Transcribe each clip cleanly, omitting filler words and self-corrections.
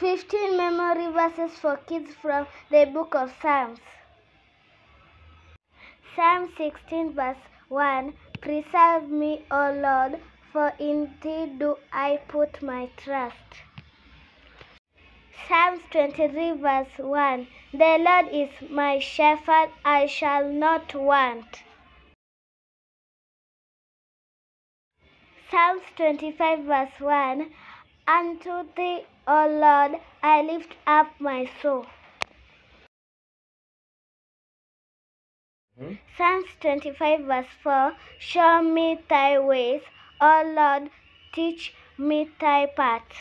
15 memory verses for kids from the book of Psalms. Psalm 16 verse 1. Preserve me, O Lord, for in thee do I put my trust. Psalms 23 verse 1. The Lord is my shepherd, I shall not want. Psalms 25 verse 1. Unto thee, O Lord, I lift up my soul. Psalms 25 verse 4. Show me thy ways, O Lord, teach me thy paths.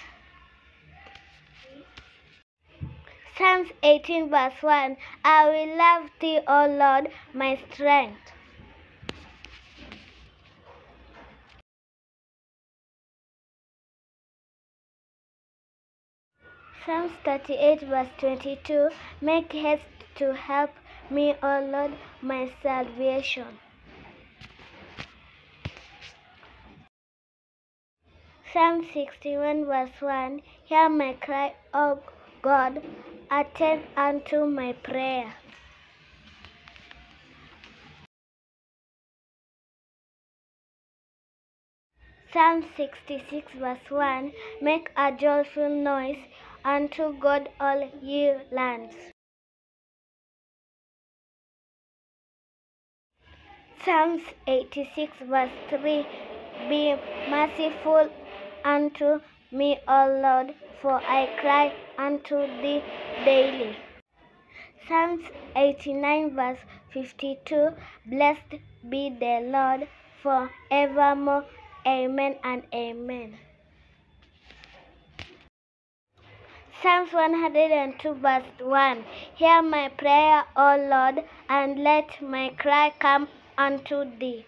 Psalms 18 verse 1. I will love thee, O Lord, my strength. Psalms 38 verse 22. Make haste to help me, O Lord, my salvation. Psalm 61 verse 1. Hear my cry, O God, attend unto my prayer. Psalm 66 verse 1. Make a joyful noise unto God, all ye lands. Psalms 86 verse 3. Be merciful unto me, O Lord, for I cry unto thee daily. Psalms 89 verse 52. Blessed be the Lord for evermore. Amen and amen. Psalms 102 verse 1. Hear my prayer, O Lord, and let my cry come unto thee.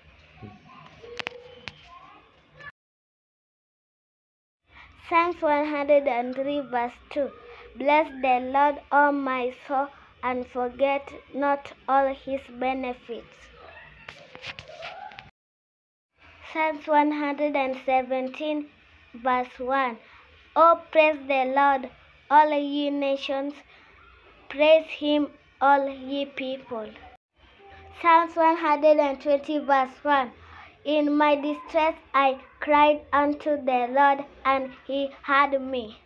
Psalms 103 verse 2. Bless the Lord, O my soul, and forget not all his benefits. Psalms 117 verse 1. Oh, praise the Lord, all ye nations, praise him, all ye people. Psalms 120 verse 1. In my distress I cried unto the Lord, and he heard me.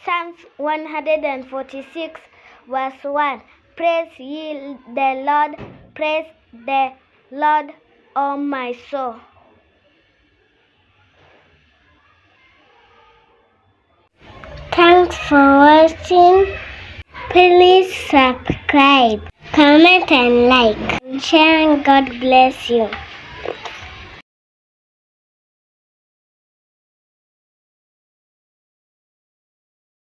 Psalms 146 verse 1. Praise ye the Lord, praise the Lord, O my soul. Thanks for watching. Please subscribe, comment and like, and share, and God bless you.